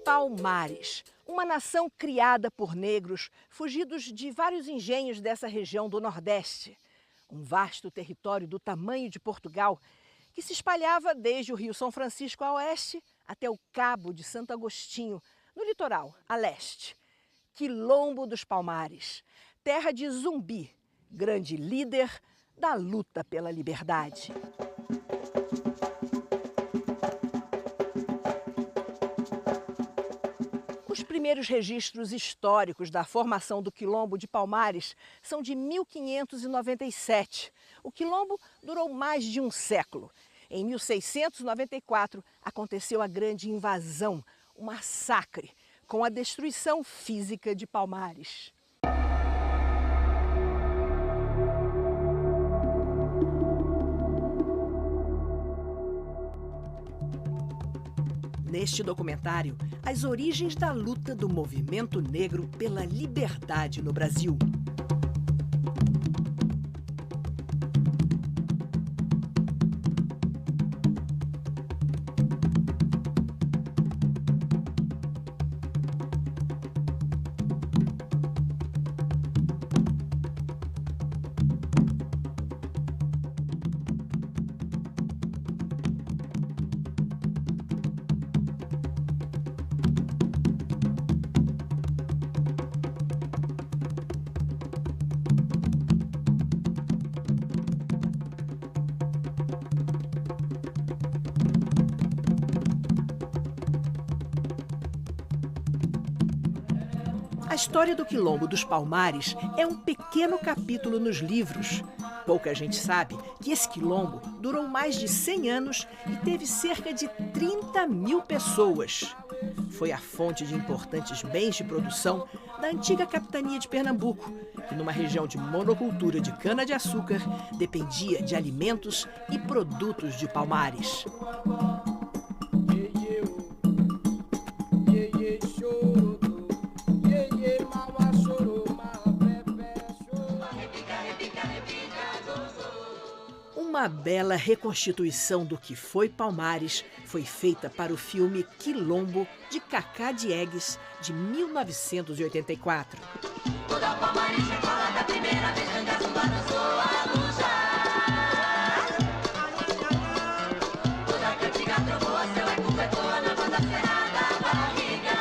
Palmares, uma nação criada por negros fugidos de vários engenhos dessa região do Nordeste. Um vasto território do tamanho de Portugal que se espalhava desde o Rio São Francisco a oeste até o Cabo de Santo Agostinho, no litoral, a leste. Quilombo dos Palmares, terra de Zumbi, grande líder da luta pela liberdade. Os primeiros registros históricos da formação do Quilombo de Palmares são de 1597. O Quilombo durou mais de um século. Em 1694, aconteceu a grande invasão, o massacre, com a destruição física de Palmares. Neste documentário, as origens da luta do movimento negro pela liberdade no Brasil. A história do Quilombo dos Palmares é um pequeno capítulo nos livros. Pouca gente sabe que esse quilombo durou mais de 100 anos e teve cerca de 30 mil pessoas. Foi a fonte de importantes bens de produção da antiga capitania de Pernambuco, que numa região de monocultura de cana-de-açúcar dependia de alimentos e produtos de Palmares. Uma bela reconstituição do que foi Palmares foi feita para o filme Quilombo, de Cacá Diegues, de 1984. Toda Palmares recorda da primeira vez que a zumba dançou a lujar. Toda cantiga trovou a seu eco ecoa na banda será da barriga.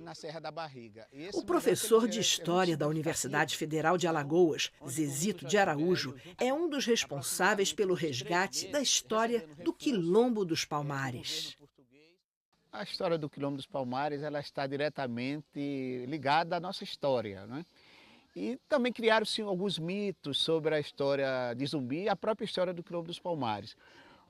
Na Serra da Barriga. O professor de História da Universidade Federal de Alagoas, Zezito de Araújo, é um dos responsáveis pelo resgate da história do Quilombo dos Palmares. A história do Quilombo dos Palmares ela está diretamente ligada à nossa história, né? E também criaram-se alguns mitos sobre a história de Zumbi e a própria história do Quilombo dos Palmares.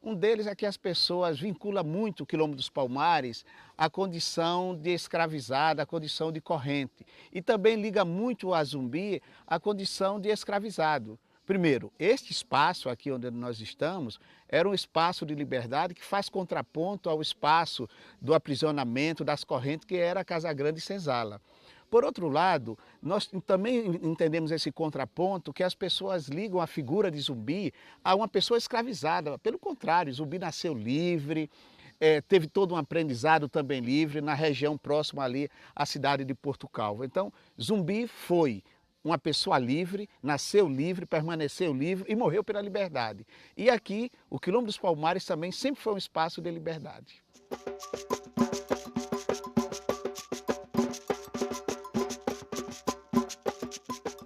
Um deles é que as pessoas vinculam muito o Quilombo dos Palmares à condição de escravizada, à condição de corrente. E também liga muito a Zumbi à condição de escravizado. Primeiro, este espaço aqui onde nós estamos era um espaço de liberdade que faz contraponto ao espaço do aprisionamento, das correntes, que era a Casa Grande e Senzala. Por outro lado, nós também entendemos esse contraponto que as pessoas ligam a figura de Zumbi a uma pessoa escravizada. Pelo contrário, Zumbi nasceu livre, teve todo um aprendizado também livre na região próxima ali à cidade de Porto Calvo. Então, Zumbi foi uma pessoa livre, nasceu livre, permaneceu livre e morreu pela liberdade. E aqui, o Quilombo dos Palmares também sempre foi um espaço de liberdade.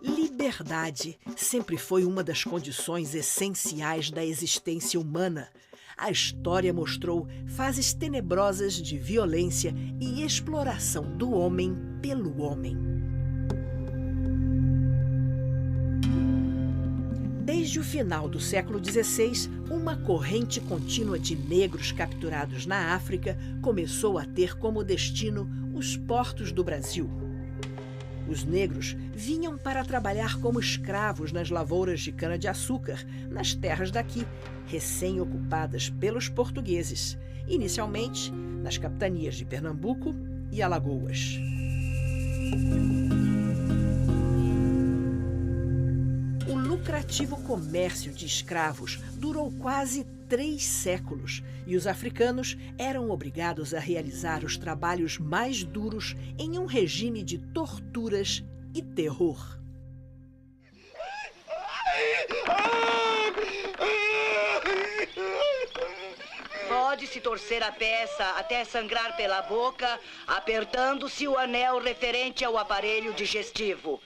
Liberdade sempre foi uma das condições essenciais da existência humana. A história mostrou fases tenebrosas de violência e exploração do homem pelo homem. Desde o final do século XVI, uma corrente contínua de negros capturados na África começou a ter como destino os portos do Brasil. Os negros vinham para trabalhar como escravos nas lavouras de cana-de-açúcar, nas terras daqui, recém-ocupadas pelos portugueses, inicialmente nas capitanias de Pernambuco e Alagoas. O lucrativo comércio de escravos durou quase 3 séculos e os africanos eram obrigados a realizar os trabalhos mais duros em um regime de torturas e terror. Pode-se torcer a peça até sangrar pela boca, apertando-se o anel referente ao aparelho digestivo.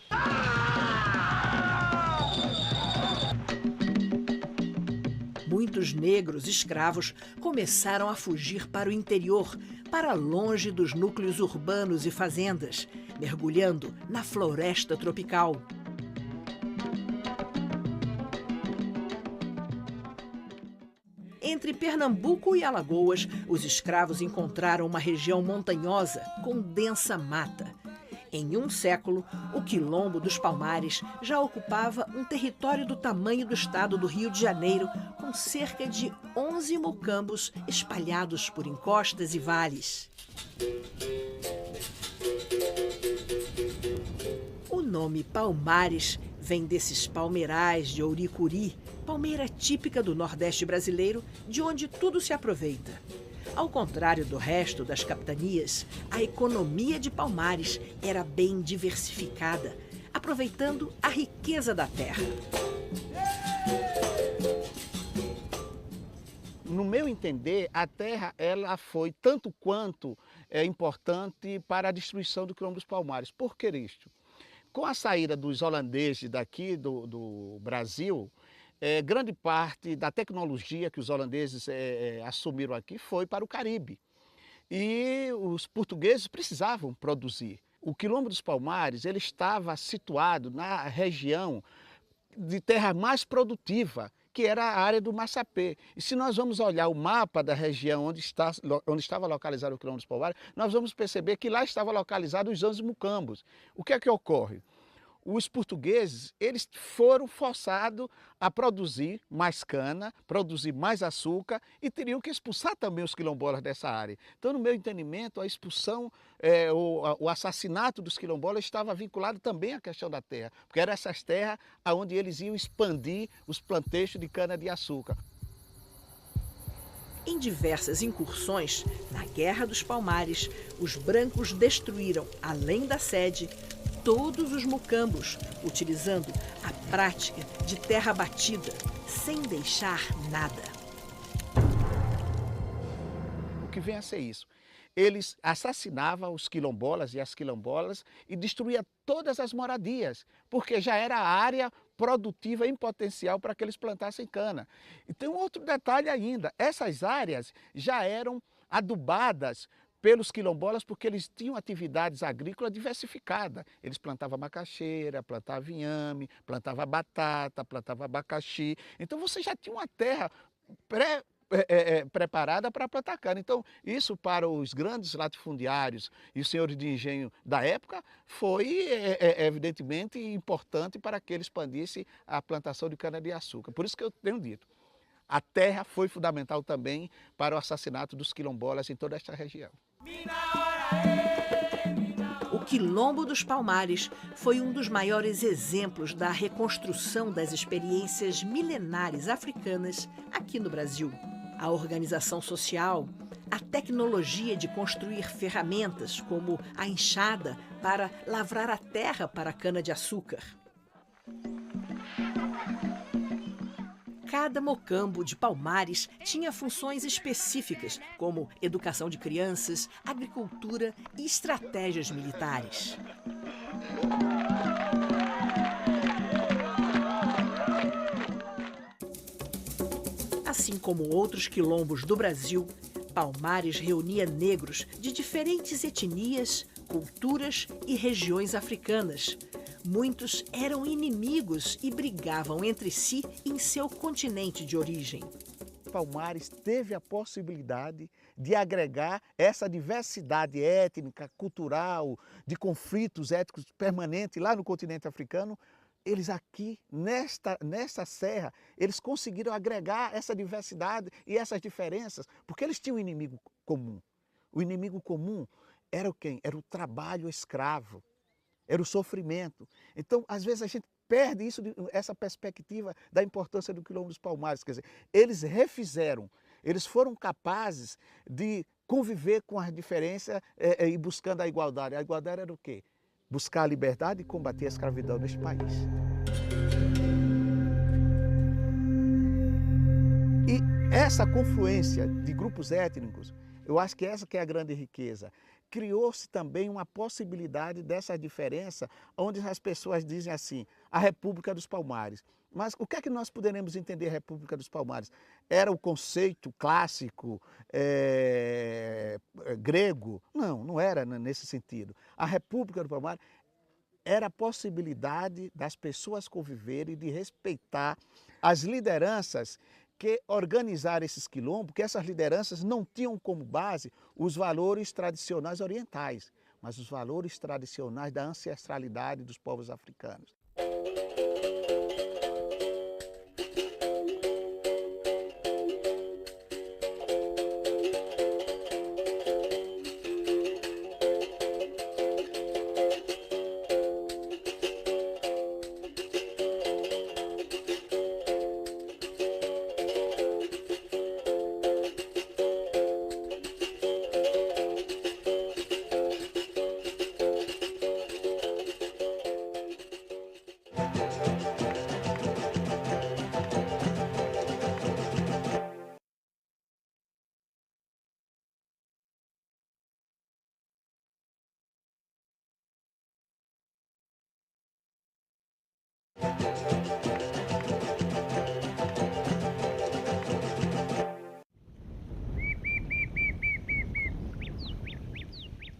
Muitos negros escravos começaram a fugir para o interior, para longe dos núcleos urbanos e fazendas, mergulhando na floresta tropical. Entre Pernambuco e Alagoas, os escravos encontraram uma região montanhosa com densa mata. Em um século, o Quilombo dos Palmares já ocupava um território do tamanho do estado do Rio de Janeiro, com cerca de 11 mocambos espalhados por encostas e vales. O nome Palmares vem desses palmeirais de ouricuri, palmeira típica do Nordeste brasileiro, de onde tudo se aproveita. Ao contrário do resto das capitanias, a economia de Palmares era bem diversificada, aproveitando a riqueza da terra. No meu entender, a terra ela foi tanto quanto importante para a destruição do Quilombo dos Palmares. Por que isto? Com a saída dos holandeses daqui do Brasil, grande parte da tecnologia que os holandeses assumiram aqui foi para o Caribe. E os portugueses precisavam produzir. O Quilombo dos Palmares ele estava situado na região de terra mais produtiva, que era a área do Massapê. E se nós vamos olhar o mapa da região onde estava localizado o Quilombo dos Palmares, nós vamos perceber que lá estava localizado os 11 mucambos. O que é que ocorre? Os portugueses eles foram forçados a produzir mais cana, produzir mais açúcar e teriam que expulsar também os quilombolas dessa área. Então, no meu entendimento, a expulsão, o assassinato dos quilombolas estava vinculado também à questão da terra, porque eram essas terras onde eles iam expandir os planteixos de cana-de-açúcar. Em diversas incursões, na Guerra dos Palmares, os brancos destruíram, além da sede, todos os mucambos, utilizando a prática de terra batida, sem deixar nada. O que vem a ser isso? Eles assassinavam os quilombolas e as quilombolas e destruíam todas as moradias, porque já era a área produtiva em potencial para que eles plantassem cana. E tem um outro detalhe ainda, essas áreas já eram adubadas pelos quilombolas porque eles tinham atividades agrícolas diversificadas. Eles plantavam macaxeira, plantavam inhame, plantavam batata, plantavam abacaxi. Então você já tinha uma terra preparada para plantar cana. Então isso para os grandes latifundiários e os senhores de engenho da época foi evidentemente importante para que eles expandissem a plantação de cana-de-açúcar. Por isso que eu tenho dito, a terra foi fundamental também para o assassinato dos quilombolas em toda esta região. O Quilombo dos Palmares foi um dos maiores exemplos da reconstrução das experiências milenares africanas aqui no Brasil. A organização social, a tecnologia de construir ferramentas como a enxada para lavrar a terra para a cana-de-açúcar. Cada mocambo de Palmares tinha funções específicas, como educação de crianças, agricultura e estratégias militares. Assim como outros quilombos do Brasil, Palmares reunia negros de diferentes etnias, culturas e regiões africanas. Muitos eram inimigos e brigavam entre si em seu continente de origem. Palmares teve a possibilidade de agregar essa diversidade étnica, cultural, de conflitos étnicos permanentes lá no continente africano. Eles aqui, nesta serra, eles conseguiram agregar essa diversidade e essas diferenças, porque eles tinham um inimigo comum. O inimigo comum era o quem? Era o trabalho escravo. Era o sofrimento. Então, às vezes a gente perde essa perspectiva da importância do Quilombo dos Palmares. Quer dizer, eles refizeram, eles foram capazes de conviver com as diferenças e buscando a igualdade. A igualdade era o quê? Buscar a liberdade e combater a escravidão neste país. E essa confluência de grupos étnicos, eu acho que essa que é a grande riqueza. Criou-se também uma possibilidade dessa diferença, onde as pessoas dizem assim, a República dos Palmares. Mas o que é que nós poderemos entender a República dos Palmares? Era o conceito clássico grego? Não, não era nesse sentido. A República dos Palmares era a possibilidade das pessoas conviverem e de respeitar as lideranças que organizaram esses quilombos, que essas lideranças não tinham como base os valores tradicionais orientais, mas os valores tradicionais da ancestralidade dos povos africanos.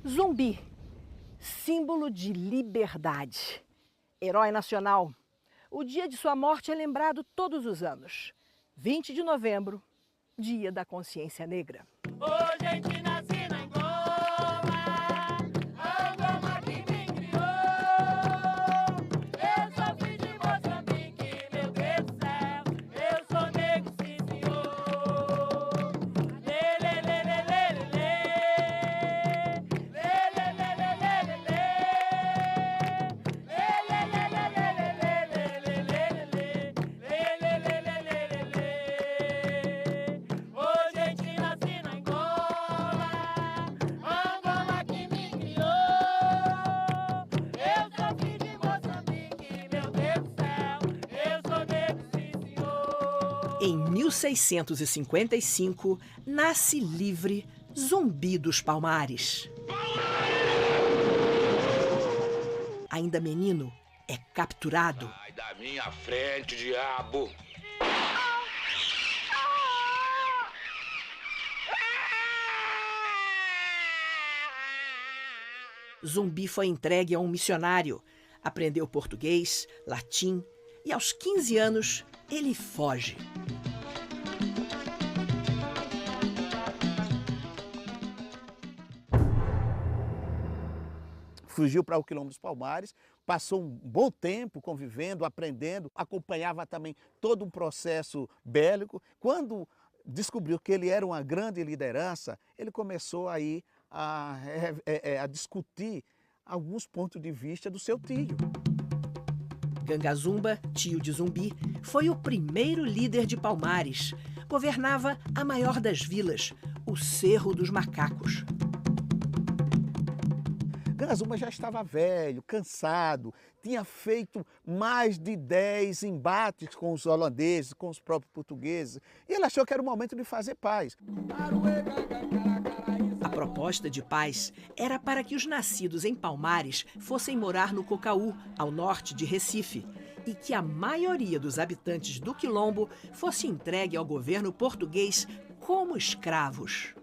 Zumbi, símbolo de liberdade. Herói nacional. O dia de sua morte é lembrado todos os anos. 20 de novembro, Dia da Consciência Negra. Hoje a gente nasce na Angola, Angola que me criou. Eu sou filho de Moçambique, meu Deus do céu, eu sou negro, sim senhor. Lê, lê, lê, lê, lê, lê, lê, lê, lê, lê, lê, lê, lê, hoje a gente nasce na Angola, Angola que me criou. Eu sou filho de Moçambique, meu Deus do céu, eu sou negro, sim senhor. Em 1655, nasce livre Zumbi dos Palmares. Ainda menino, é capturado. Sai da minha frente, diabo! Zumbi foi entregue a um missionário. Aprendeu português, latim e aos 15 anos ele foge. Fugiu para o Quilombo dos Palmares, passou um bom tempo convivendo, aprendendo, acompanhava também todo um processo bélico. Quando descobriu que ele era uma grande liderança, ele começou aí a discutir alguns pontos de vista do seu tio. Gangazumba, tio de Zumbi, foi o primeiro líder de Palmares. Governava a maior das vilas, o Cerro dos Macacos. Gangazumba já estava velho, cansado, tinha feito mais de 10 embates com os holandeses, com os próprios portugueses, e ele achou que era o momento de fazer paz. A proposta de paz era para que os nascidos em Palmares fossem morar no Cocaú, ao norte de Recife, e que a maioria dos habitantes do Quilombo fosse entregue ao governo português como escravos.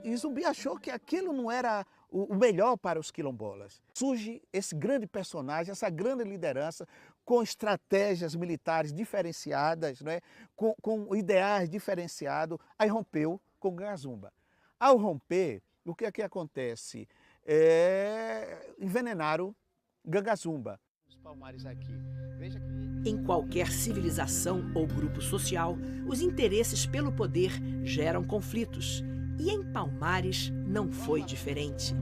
E Zumbi achou que aquilo não era o melhor para os quilombolas. Surge esse grande personagem, essa grande liderança, com estratégias militares diferenciadas, né? com ideais diferenciados, aí rompeu com Gangazumba. Ao romper, o que é que acontece? Envenenaram Gangazumba. Os Palmares aqui. Veja que... Em qualquer civilização ou grupo social, os interesses pelo poder geram conflitos. E em Palmares não foi diferente.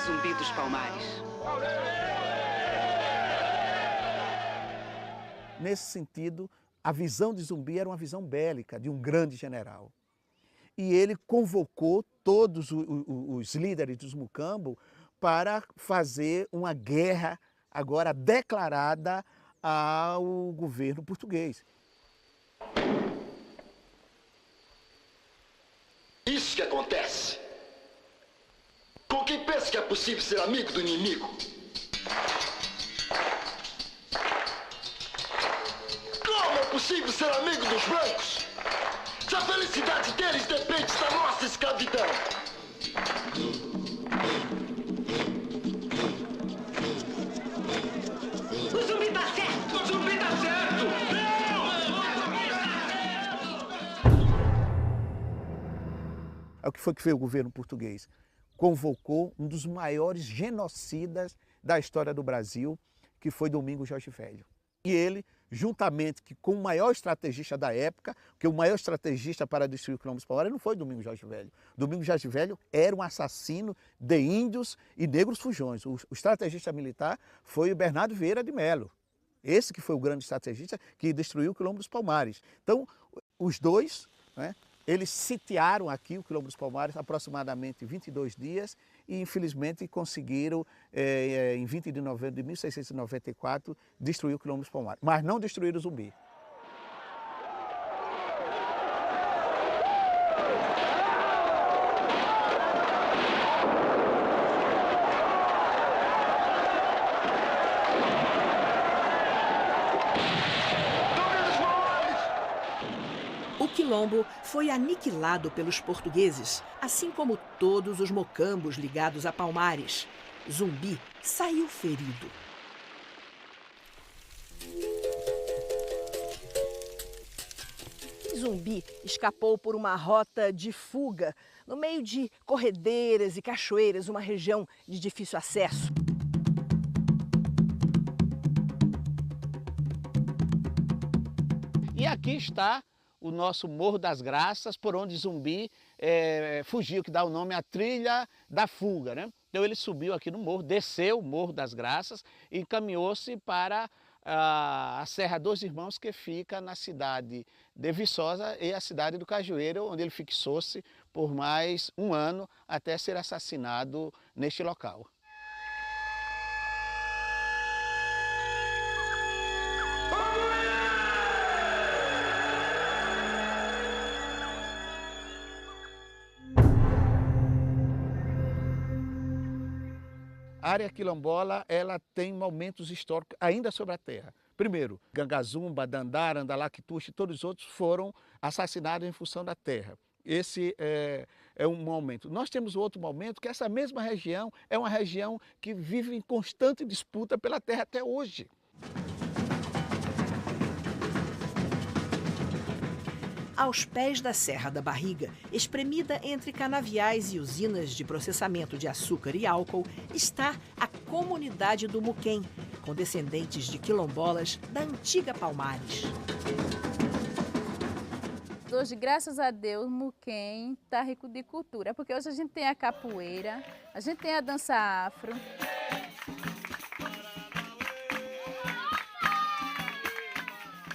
Zumbi dos Palmares. Nesse sentido, a visão de Zumbi era uma visão bélica de um grande general. E ele convocou todos os líderes dos Mucambo para fazer uma guerra agora declarada ao governo português. Isso que acontece. Com quem pensa que é possível ser amigo do inimigo? Como é possível ser amigo dos brancos? Se a felicidade deles depende da nossa escravidão. O Zumbi tá certo! O Zumbi tá certo! O que foi que fez o governo português? Convocou um dos maiores genocidas da história do Brasil, que foi Domingos Jorge Velho. E ele, juntamente com o maior estrategista da época, porque o maior estrategista para destruir o Quilombo dos Palmares não foi Domingos Jorge Velho. Domingos Jorge Velho era um assassino de índios e negros fujões. O estrategista militar foi o Bernardo Vieira de Melo. Esse que foi o grande estrategista que destruiu o Quilombo dos Palmares. Então, os dois, né, eles sitiaram aqui o Quilombo dos Palmares aproximadamente 22 dias e, infelizmente, conseguiram, em 20 de novembro de 1694, destruir o Quilombo dos Palmares. Mas não destruíram o Zumbi. O Quilombo foi aniquilado pelos portugueses, assim como todos os mocambos ligados a Palmares. Zumbi saiu ferido. Zumbi escapou por uma rota de fuga, no meio de corredeiras e cachoeiras, uma região de difícil acesso. E aqui está o nosso Morro das Graças, por onde Zumbi fugiu, que dá o nome à Trilha da Fuga, né? Então ele subiu aqui no morro, desceu o Morro das Graças e encaminhou-se para a Serra dos Irmãos, que fica na cidade de Viçosa e a cidade do Cajueiro, onde ele fixou-se por mais um ano até ser assassinado neste local. A área quilombola, ela tem momentos históricos ainda sobre a terra. Primeiro, Gangazumba, Dandara, Andalactuxe, todos os outros foram assassinados em função da terra. Esse é um momento. Nós temos outro momento que essa mesma região é uma região que vive em constante disputa pela terra até hoje. Aos pés da Serra da Barriga, espremida entre canaviais e usinas de processamento de açúcar e álcool, está a comunidade do Muquem, com descendentes de quilombolas da antiga Palmares. Hoje, graças a Deus, Muquem está rico de cultura, porque hoje a gente tem a capoeira, a gente tem a dança afro.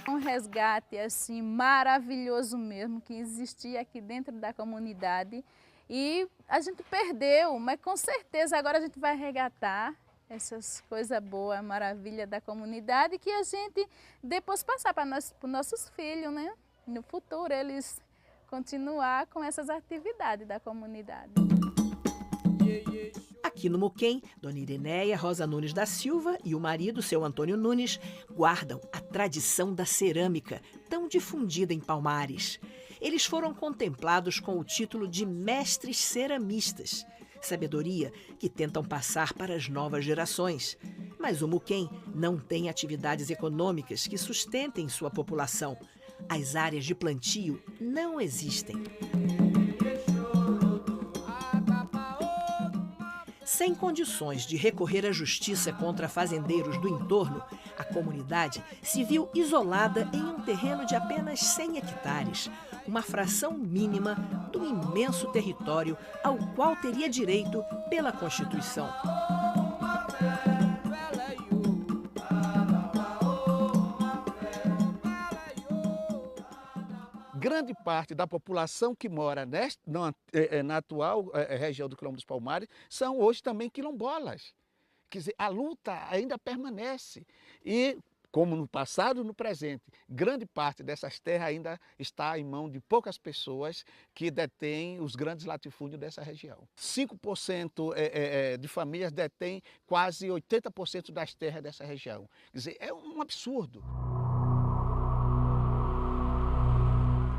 Um resgate assim maravilhoso mesmo que existia aqui dentro da comunidade e a gente perdeu, mas com certeza agora a gente vai resgatar essas coisas boas, maravilha da comunidade que a gente depois passar para os nossos filhos, né? No futuro eles continuar com essas atividades da comunidade. Aqui no Muquem, Dona Irineia Rosa Nunes da Silva e o marido, seu Antônio Nunes, guardam a tradição da cerâmica, tão difundida em Palmares. Eles foram contemplados com o título de mestres ceramistas, sabedoria que tentam passar para as novas gerações. Mas o Muquem não tem atividades econômicas que sustentem sua população. As áreas de plantio não existem. Sem condições de recorrer à justiça contra fazendeiros do entorno, a comunidade se viu isolada em um terreno de apenas 100 hectares, uma fração mínima do um imenso território ao qual teria direito pela Constituição. Grande parte da população que mora na atual região do Quilombo dos Palmares são hoje também quilombolas. Quer dizer, a luta ainda permanece e, como no passado, no presente, grande parte dessas terras ainda está em mão de poucas pessoas que detêm os grandes latifúndios dessa região. 5% de famílias detêm quase 80% das terras dessa região. Quer dizer, é um absurdo.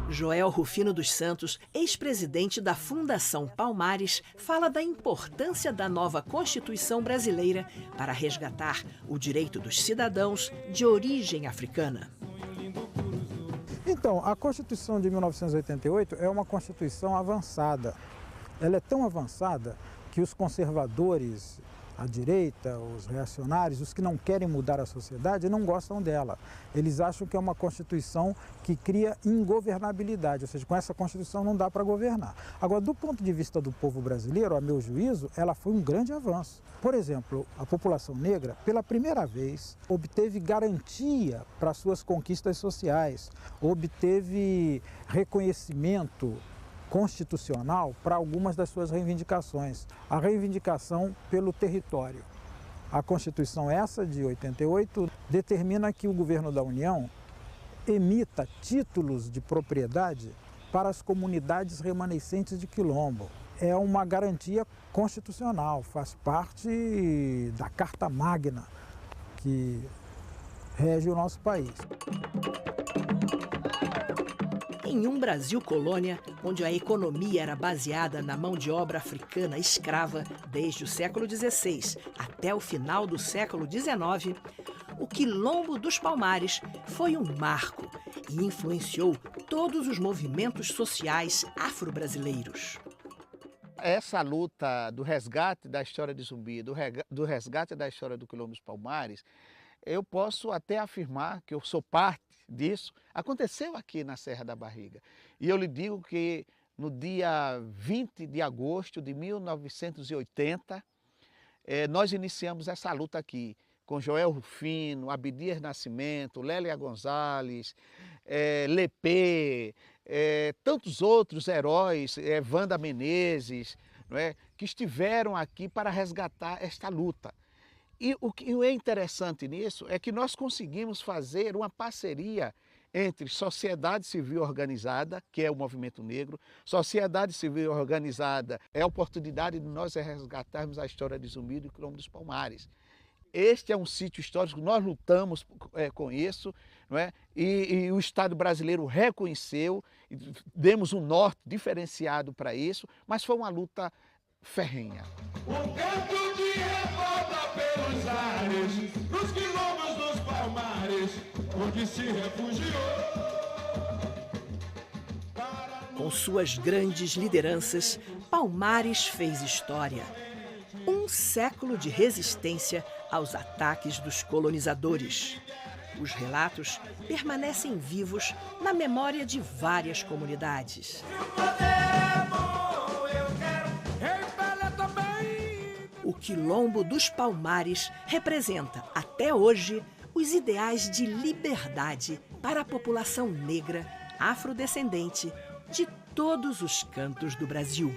Joel Rufino dos Santos, ex-presidente da Fundação Palmares, fala da importância da nova Constituição brasileira para resgatar o direito dos cidadãos de origem africana. Então, a Constituição de 1988 é uma Constituição avançada. Ela é tão avançada que os conservadores, a direita, os reacionários, os que não querem mudar a sociedade, não gostam dela. Eles acham que é uma Constituição que cria ingovernabilidade, ou seja, com essa Constituição não dá para governar. Agora, do ponto de vista do povo brasileiro, a meu juízo, ela foi um grande avanço. Por exemplo, a população negra, pela primeira vez, obteve garantia para suas conquistas sociais, obteve reconhecimento constitucional para algumas das suas reivindicações. A reivindicação pelo território. A Constituição essa de 88 determina que o governo da União emita títulos de propriedade para as comunidades remanescentes de quilombo. É uma garantia constitucional, faz parte da Carta Magna que rege o nosso país. Em um Brasil colônia, onde a economia era baseada na mão de obra africana escrava desde o século XVI até o final do século XIX, o Quilombo dos Palmares foi um marco e influenciou todos os movimentos sociais afro-brasileiros. Essa luta do resgate da história de Zumbi, do resgate da história do Quilombo dos Palmares, eu posso até afirmar que eu sou parte disso, aconteceu aqui na Serra da Barriga. E eu lhe digo que no dia 20 de agosto de 1980, nós iniciamos essa luta aqui, com Joel Rufino, Abdias Nascimento, Lélia Gonzalez, Lepê, tantos outros heróis, Wanda Menezes, não é, que estiveram aqui para resgatar esta luta. E o que é interessante nisso é que nós conseguimos fazer uma parceria entre sociedade civil organizada, que é o movimento negro, sociedade civil organizada é a oportunidade de nós resgatarmos a história de Zumbi e do Quilombo dos Palmares. Este é um sítio histórico, nós lutamos com isso, não é? E o Estado brasileiro reconheceu, demos um norte diferenciado para isso, mas foi uma luta ferrenha. Um canto de revolta pelos ares, nos quilombos dos Palmares, onde se refugiou. Com suas grandes lideranças, Palmares fez história. Um século de resistência aos ataques dos colonizadores. Os relatos permanecem vivos na memória de várias comunidades. O Quilombo dos Palmares representa, até hoje, os ideais de liberdade para a população negra, afrodescendente, de todos os cantos do Brasil.